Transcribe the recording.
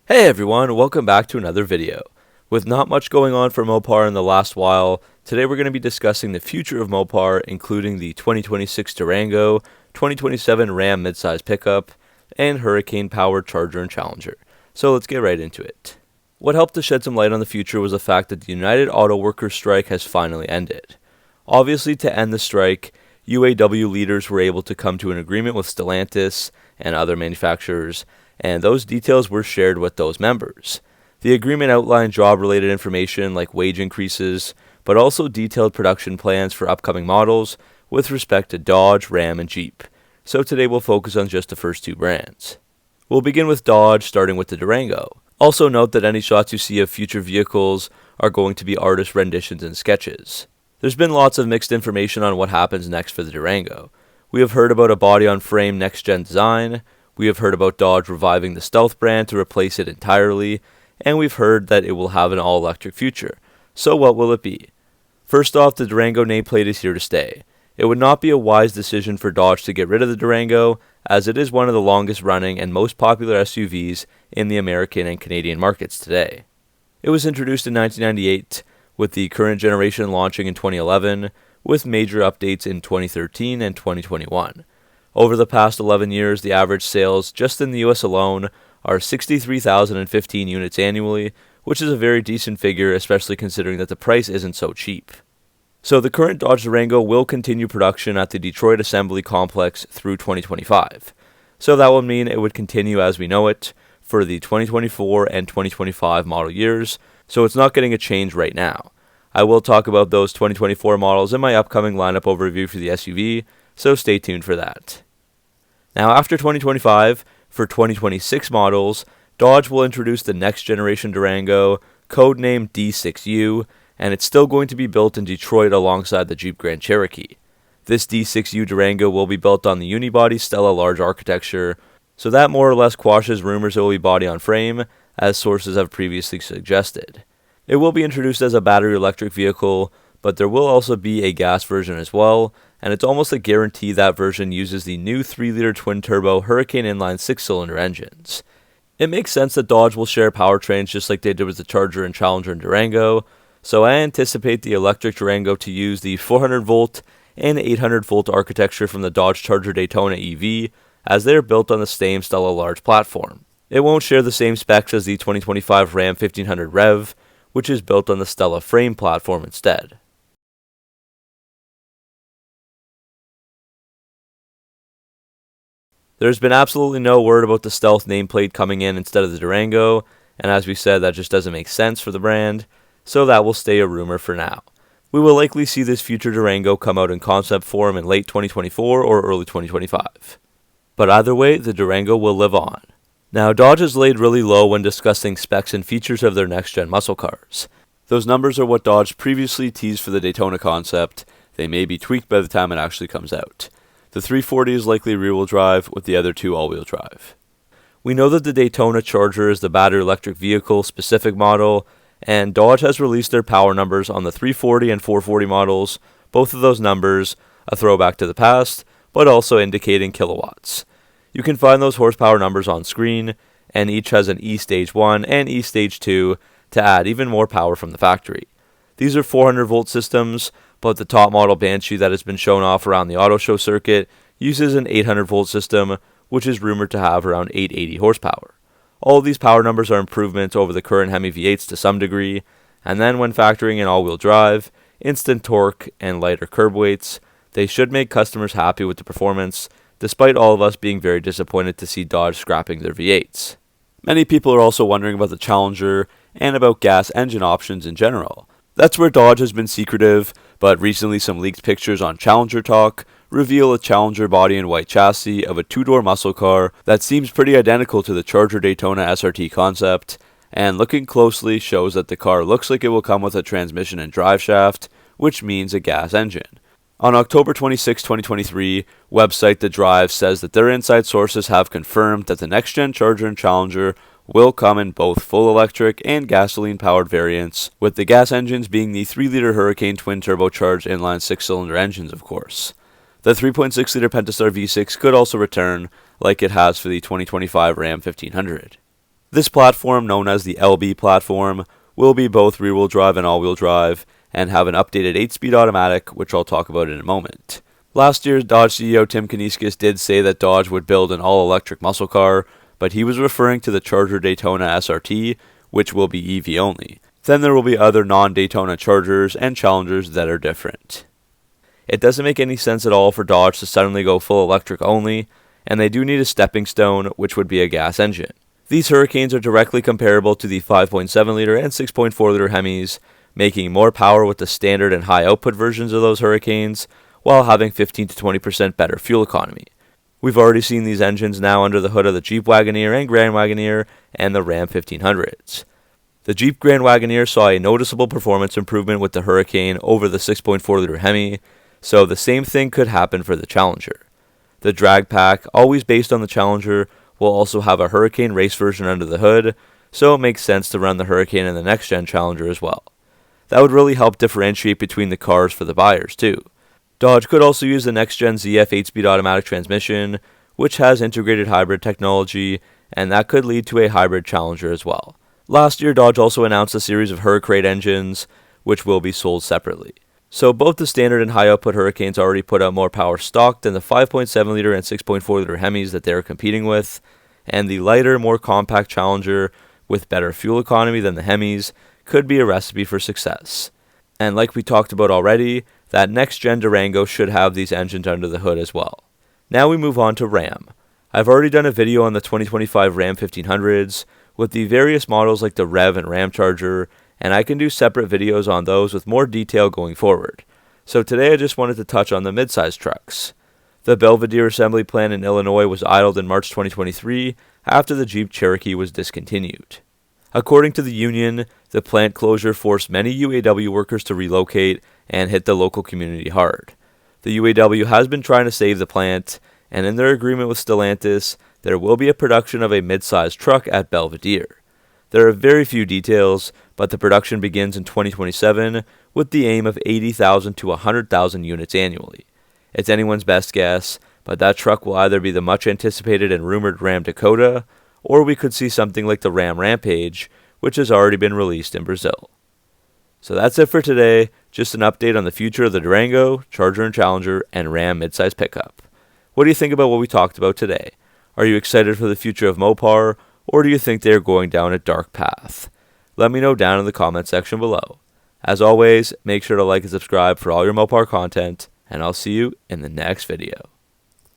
Hey everyone, welcome back to another video. With not much going on for Mopar in the last while, today we're going to be discussing the future of Mopar, including the 2026 Durango, 2027 Ram Midsize Pickup, and Hurricane-powered Charger and Challenger. So let's get right into it. What helped to shed some light on the future was the fact that the United Auto Workers strike has finally ended. Obviously, to end the strike, UAW leaders were able to come to an agreement with Stellantis and other manufacturers, and those details were shared with those members. The agreement outlined job-related information like wage increases, but also detailed production plans for upcoming models with respect to Dodge, Ram, and Jeep. So today we'll focus on just the first two brands. We'll begin with Dodge, starting with the Durango. Also note that any shots you see of future vehicles are going to be artist renditions and sketches. There's been lots of mixed information on what happens next for the Durango. We have heard about a body-on-frame next-gen design. We have heard about Dodge reviving the Stealth brand to replace it entirely, and we've heard that it will have an all-electric future. So what will it be? First off, the Durango nameplate is here to stay. It would not be a wise decision for Dodge to get rid of the Durango, as it is one of the longest-running and most popular SUVs in the American and Canadian markets today. It was introduced in 1998, with the current generation launching in 2011, with major updates in 2013 and 2021. Over the past 11 years, the average sales just in the US alone are 63,015 units annually, which is a very decent figure, especially considering that the price isn't so cheap. So the current Dodge Durango will continue production at the Detroit Assembly Complex through 2025. So that would mean it would continue as we know it for the 2024 and 2025 model years, so it's not getting a change right now. I will talk about those 2024 models in my upcoming lineup overview for the SUV, so stay tuned for that. Now, after 2025, for 2026 models, Dodge will introduce the next generation Durango, codenamed D6U, and it's still going to be built in Detroit alongside the Jeep Grand Cherokee. This D6U Durango will be built on the unibody Stella large architecture, so that more or less quashes rumors it will be body-on-frame, as sources have previously suggested. It will be introduced as a battery electric vehicle, but there will also be a gas version as well, and it's almost a guarantee that version uses the new 3-liter twin-turbo Hurricane inline 6-cylinder engines. It makes sense that Dodge will share powertrains just like they did with the Charger and Challenger and Durango, so I anticipate the electric Durango to use the 400-volt and 800-volt architecture from the Dodge Charger Daytona EV, as they are built on the same Stella large platform. It won't share the same specs as the 2025 Ram 1500 Rev, which is built on the Stella frame platform instead. There's been absolutely no word about the Stealth nameplate coming in instead of the Durango, and as we said, that just doesn't make sense for the brand, so that will stay a rumor for now. We will likely see this future Durango come out in concept form in late 2024 or early 2025. But either way, the Durango will live on. Now, Dodge has laid really low when discussing specs and features of their next-gen muscle cars. Those numbers are what Dodge previously teased for the Daytona concept. They may be tweaked by the time it actually comes out. The 340 is likely rear-wheel drive, with the other two all-wheel drive. We know that the Daytona Charger is the battery electric vehicle specific model, and Dodge has released their power numbers on the 340 and 440 models, both of those numbers a throwback to the past, but also indicating kilowatts. You can find those horsepower numbers on screen, and each has an E-Stage 1 and E-Stage 2 to add even more power from the factory. These are 400-volt systems, but the top model Banshee that has been shown off around the auto show circuit uses an 800-volt system, which is rumored to have around 880 horsepower. All of these power numbers are improvements over the current Hemi V8s to some degree, and then when factoring in all-wheel drive, instant torque, and lighter curb weights, they should make customers happy with the performance, despite all of us being very disappointed to see Dodge scrapping their V8s. Many people are also wondering about the Challenger and about gas engine options in general. That's where Dodge has been secretive, but recently some leaked pictures on Challenger Talk reveal a Challenger body and white chassis of a two-door muscle car that seems pretty identical to the Charger Daytona SRT concept, and looking closely shows that the car looks like it will come with a transmission and drive shaft, which means a gas engine. On October 26, 2023, website The Drive says that their inside sources have confirmed that the next-gen Charger and Challenger will come in both full electric and gasoline-powered variants, with the gas engines being the 3-liter Hurricane twin-turbocharged inline 6-cylinder engines, of course. The 3.6-liter Pentastar V6 could also return, like it has for the 2025 Ram 1500. This platform, known as the LB platform, will be both rear-wheel drive and all-wheel drive, and have an updated 8-speed automatic, which I'll talk about in a moment. Last year, Dodge CEO Tim Kuniskis did say that Dodge would build an all-electric muscle car, but he was referring to the Charger Daytona SRT, which will be EV only. Then there will be other non-Daytona Chargers and Challengers that are different. It doesn't make any sense at all for Dodge to suddenly go full electric only, and they do need a stepping stone, which would be a gas engine. These Hurricanes are directly comparable to the 5.7-liter and 6.4-liter Hemis, making more power with the standard and high output versions of those Hurricanes, while having 15 to 20% better fuel economy. We've already seen these engines now under the hood of the Jeep Wagoneer and Grand Wagoneer and the Ram 1500s. The Jeep Grand Wagoneer saw a noticeable performance improvement with the Hurricane over the 6.4-liter Hemi, so the same thing could happen for the Challenger. The drag pack, always based on the Challenger, will also have a Hurricane race version under the hood, so it makes sense to run the Hurricane in the next-gen Challenger as well. That would really help differentiate between the cars for the buyers, too. Dodge could also use the next-gen ZF 8-speed automatic transmission, which has integrated hybrid technology, and that could lead to a hybrid Challenger as well. Last year, Dodge also announced a series of Hurricane engines, which will be sold separately. So both the standard and high-output Hurricanes already put out more power stock than the 5.7-liter and 6.4-liter Hemis that they are competing with, and the lighter, more compact Challenger with better fuel economy than the Hemis could be a recipe for success. And like we talked about already, that next-gen Durango should have these engines under the hood as well. Now we move on to Ram. I've already done a video on the 2025 Ram 1500s with the various models like the Rev and Ram Charger, and I can do separate videos on those with more detail going forward. So today I just wanted to touch on the midsize trucks. The Belvidere assembly plant in Illinois was idled in March 2023 after the Jeep Cherokee was discontinued. According to the union, the plant closure forced many UAW workers to relocate and hit the local community hard. The UAW has been trying to save the plant, and in their agreement with Stellantis, there will be a production of a midsize truck at Belvidere. There are very few details, but the production begins in 2027 with the aim of 80,000 to 100,000 units annually. It's anyone's best guess, but that truck will either be the much anticipated and rumored Ram Dakota, or we could see something like the Ram Rampage, which has already been released in Brazil. So that's it for today, just an update on the future of the Durango, Charger and Challenger, and Ram Midsize Pickup. What do you think about what we talked about today? Are you excited for the future of Mopar, or do you think they are going down a dark path? Let me know down in the comment section below. As always, make sure to like and subscribe for all your Mopar content, and I'll see you in the next video.